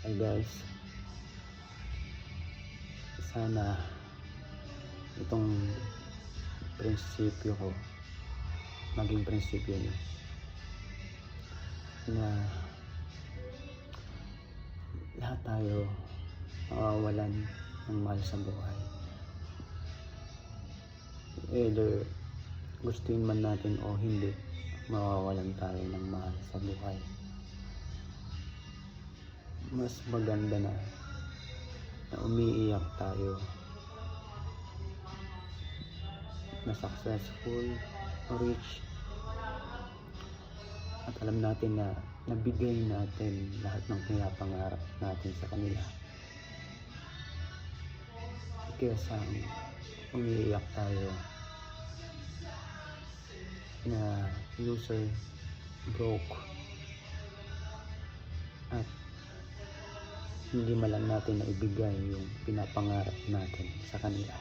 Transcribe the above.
Hi guys, sana itong prinsipyo ko maging prinsipyo niyo na lahat tayo mawawalan ng mahal sa buhay. Either gustuin man natin o hindi, mawawalan tayo ng mahal sa buhay. Mas maganda na umiiyak tayo na successful o rich at alam natin na nabigay natin lahat ng pinapangarap natin sa kanila, kaysa umiiyak tayo na loser, broke, at hindi man lang natin naibigay yung pinapangarap natin sa kanila.